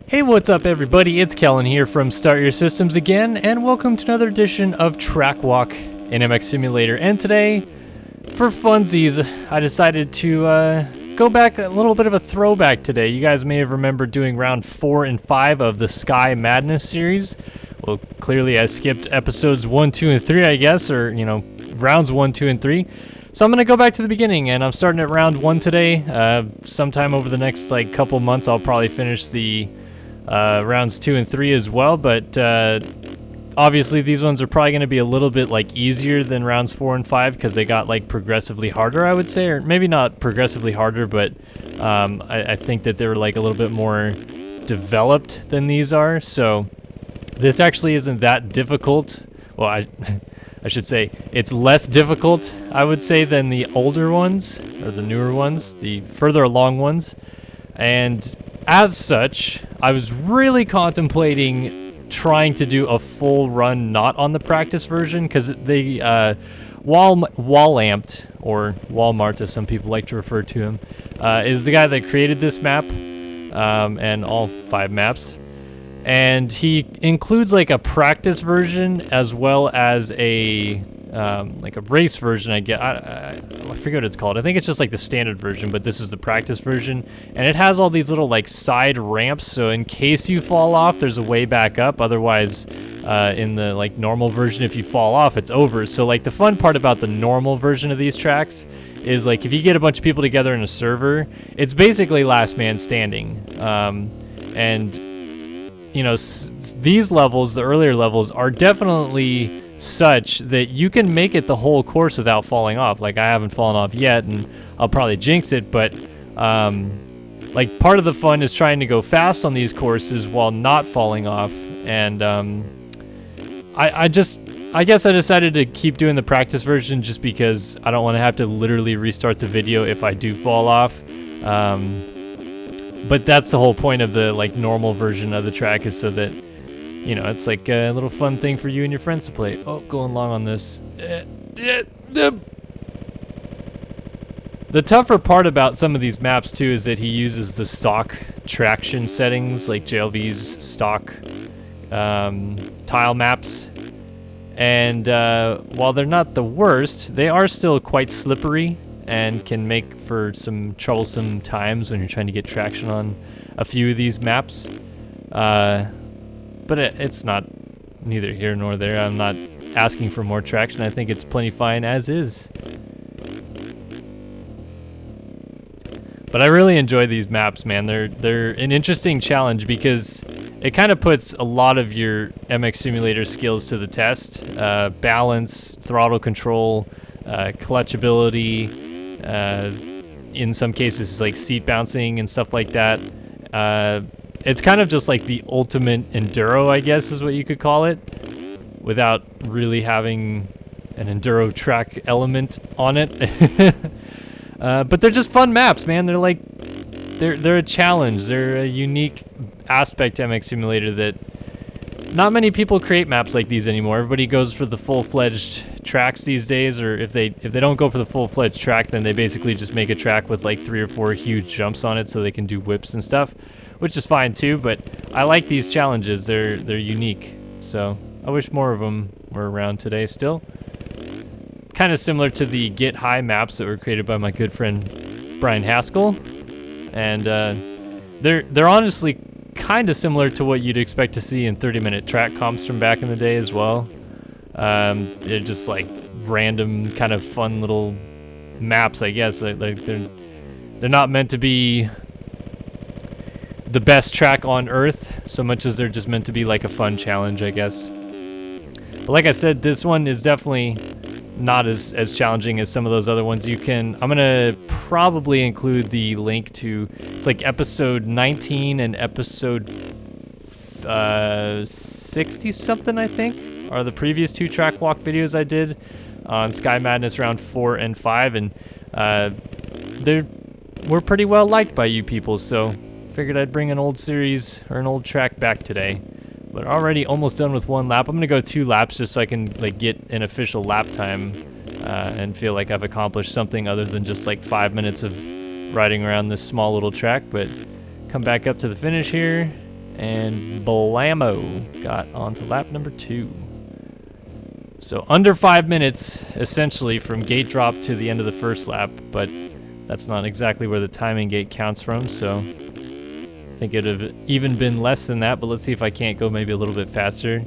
Hey, what's up everybody? It's Kellen here from Start Your Systems again, and welcome to another edition of Track Walk in MX Simulator. And today, for funsies, I decided to go back, a little bit of a throwback today. You guys may have remembered doing round 4 and 5 of the SkyMadness series. Well, clearly I skipped episodes 1, 2, and 3, I guess, or, rounds 1, 2, and 3. So I'm going to go back to the beginning, and I'm starting at round 1 today. Sometime over the next, couple months, I'll probably finish the rounds 2 and 3 as well, but obviously these ones are probably going to be a little bit easier than rounds 4 and 5 because they got progressively harder, I would say, or maybe not progressively harder, but I think that they're a little bit more developed than these are. So this actually isn't that difficult. Well, I should say it's less difficult, I would say, than the older ones or the newer ones, the further along ones. And as such, I was really contemplating trying to do a full run not on the practice version because they Wall-amped, or Walmart as some people like to refer to him, is the guy that created this map and all 5 maps. And he includes a practice version as well as a a race version. I forget what it's called. I think it's just the standard version, but this is the practice version, and it has all these little side ramps, so in case you fall off, there's a way back up. Otherwise, in the normal version, if you fall off, it's over. So the fun part about the normal version of these tracks is if you get a bunch of people together in a server, it's basically last man standing. And these levels, the earlier levels, are definitely such that you can make it the whole course without falling off. I haven't fallen off yet, and I'll probably jinx it, but part of the fun is trying to go fast on these courses while not falling off. And I guess I decided to keep doing the practice version just because I don't want to have to literally restart the video if I do fall off. But that's the whole point of the normal version of the track, is so that it's a little fun thing for you and your friends to play. Oh, going long on this. The tougher part about some of these maps too is that he uses the stock traction settings, like JLV's stock tile maps. And while they're not the worst, they are still quite slippery and can make for some troublesome times when you're trying to get traction on a few of these maps. But it's not neither here nor there. I'm not asking for more traction. I think it's plenty fine as is. But I really enjoy these maps, man. They're an interesting challenge because it kind of puts a lot of your MX Simulator skills to the test. Balance, throttle control, clutchability, in some cases seat bouncing and stuff like that. It's kind of just the ultimate enduro, I guess is what you could call it, without really having an enduro track element on it. But they're just fun maps, man. They're a challenge. They're a unique aspect to MX Simulator that not many people create maps like these anymore. Everybody goes for the full-fledged tracks these days, or if they don't go for the full-fledged track, then they basically just make a track with 3 or 4 huge jumps on it so they can do whips and stuff, which is fine too. But I like these challenges. They're unique. So I wish more of them were around today still. Kind of similar to the Get High maps that were created by my good friend Brian Haskell, and they're honestly kind of similar to what you'd expect to see in 30-minute track comps from back in the day as well. They're just random kind of fun little maps, I guess. They're not meant to be the best track on Earth so much as they're just meant to be a fun challenge, I guess. But like I said, this one is definitely not as challenging as some of those other ones. I'm gonna probably include the link to, it's episode 19 and episode 60 something, I think, are the previous 2 track walk videos I did on SkyMadness round 4 and 5, and we're pretty well liked by you people, so figured I'd bring an old series or an old track back today. But already almost done with 1 lap. I'm gonna go 2 laps just so I can get an official lap time and feel like I've accomplished something other than just 5 minutes of riding around this small little track. But come back up to the finish here, And blammo, got onto lap number 2. So under 5 minutes, essentially, from gate drop to the end of the first lap, but that's not exactly where the timing gate counts from, so I think it would have even been less than that, but let's see if I can't go maybe a little bit faster.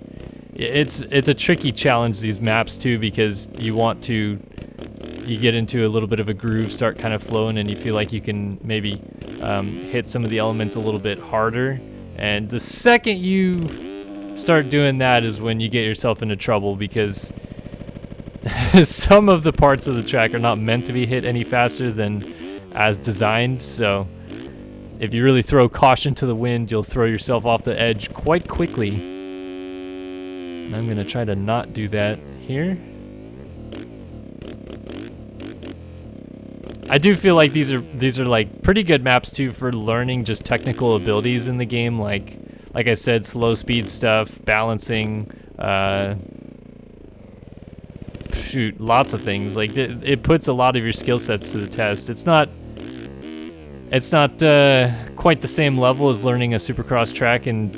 It's a tricky challenge, these maps, too, because you get into a little bit of a groove, start kind of flowing, and you feel like you can maybe hit some of the elements a little bit harder. And the second you start doing that is when you get yourself into trouble, because some of the parts of the track are not meant to be hit any faster than as designed. So if you really throw caution to the wind, you'll throw yourself off the edge quite quickly. And I'm gonna try to not do that here. I do feel like these are like pretty good maps too for learning just technical abilities in the game, like I said, slow speed stuff, balancing, shoot, lots of things. Like it puts a lot of your skill sets to the test. It's not quite the same level as learning a Supercross track and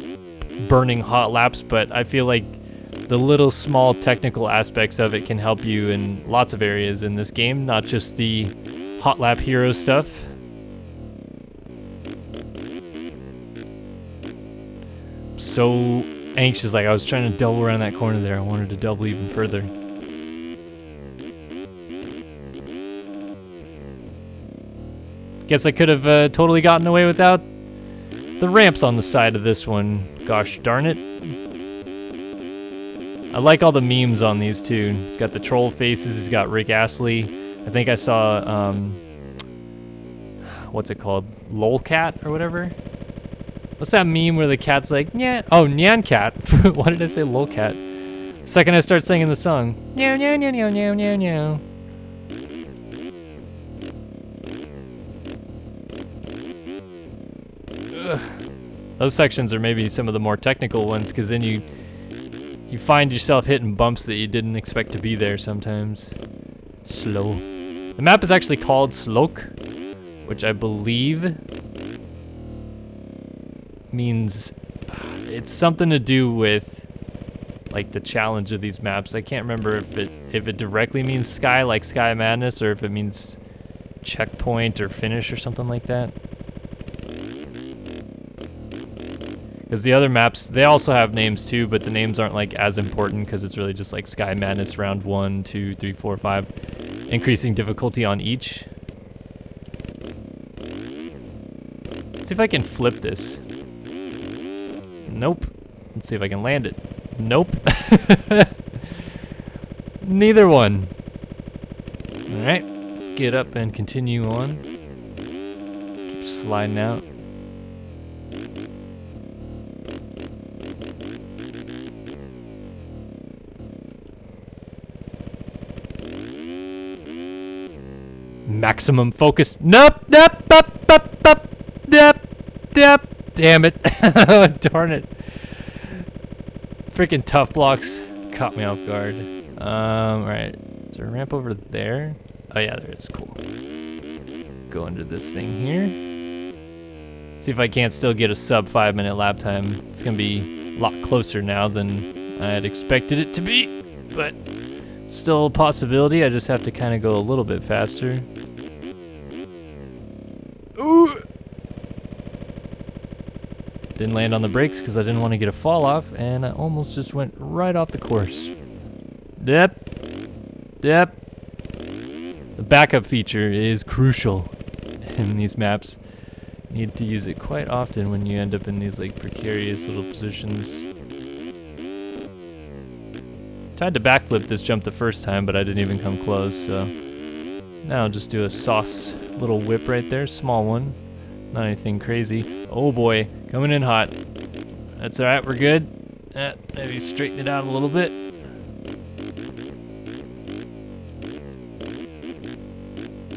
burning hot laps, but I feel like the little small technical aspects of it can help you in lots of areas in this game, not just the hot lap hero stuff. So anxious, like I was trying to double around that corner there. I wanted to double even further. Guess I could have totally gotten away without the ramps on the side of this one. Gosh darn it. I like all the memes on these too. He's got the troll faces, he's got Rick Astley. I think I saw, what's it called? Lolcat or whatever? What's that meme where the cat's like, yeah, oh, Nyan Cat. Why did I say Lolcat? Second I start singing the song. Meow, meow, meow, meow, meow, meow, meow. Those sections are maybe some of the more technical ones, because then you find yourself hitting bumps that you didn't expect to be there sometimes. Slow. The map is actually called Slok, which I believe means it's something to do with like the challenge of these maps. I can't remember if it directly means sky, like SkyMadness, or if it means checkpoint or finish or something like that. Because the other maps, they also have names too, but the names aren't like as important because it's really just like SkyMadness round 1, 2, 3, 4, 5, increasing difficulty on each. Let's see if I can flip this. Nope. Let's see if I can land it. Nope. Neither one. Alright, let's get up and continue on. Keep sliding out. Maximum focus. Nope, nope, up, up, up, yep, yep. Damn it. Darn it. Freaking tough blocks caught me off guard. Alright. Is there a ramp over there? Oh yeah, there is. Cool. Go into this thing here. See if I can't still get a sub 5 minute lap time. It's gonna be a lot closer now than I had expected it to be, but still a possibility. I just have to kind of go a little bit faster. Ooh! Didn't land on the brakes because I didn't want to get a fall off, and I almost just went right off the course. Yep. Yep. The backup feature is crucial in these maps. You need to use it quite often when you end up in these like precarious little positions. Tried to backflip this jump the first time, but I didn't even come close, so now I'll just do a sauce little whip right there, small one. Not anything crazy. Oh boy, coming in hot. That's alright, we're good. Maybe straighten it out a little bit.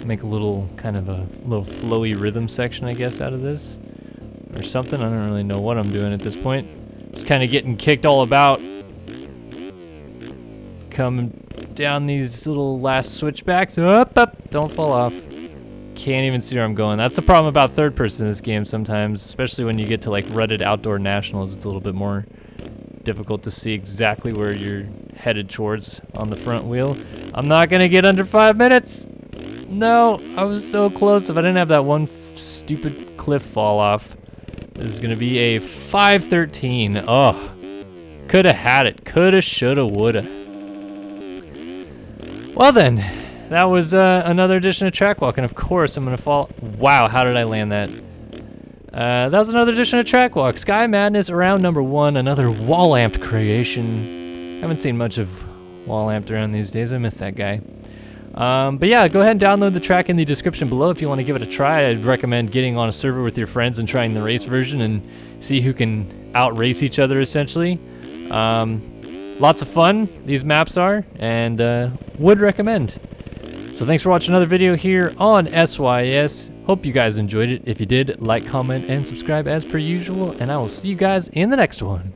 Make a little, kind of a little flowy rhythm section, I guess, out of this. Or something, I don't really know what I'm doing at this point. Just kind of getting kicked all about. Coming down these little last switchbacks. Up, up, don't fall off. Can't even see where I'm going. That's the problem about third person in this game sometimes, especially when you get to like rutted outdoor nationals. It's a little bit more difficult to see exactly where you're headed towards on the front wheel. I'm not gonna get under 5 minutes. No, I was so close. If I didn't have that one stupid cliff fall off, this is gonna be a 5:13. Oh, coulda had it. Coulda, shoulda, woulda. Well then, that was another edition of Track Walk, and of course I'm gonna fall. Wow, how did I land that? That was another edition of Track Walk. Sky Madness round number 1, another wall-amped creation. Haven't seen much of wall-amped around these days. I miss that guy. But yeah, go ahead and download the track in the description below if you want to give it a try. I'd recommend getting on a server with your friends and trying the race version and see who can outrace each other, essentially. Lots of fun, these maps are, and would recommend. So thanks for watching another video here on SYS. Hope you guys enjoyed it. If you did, like, comment, and subscribe as per usual, and I will see you guys in the next one.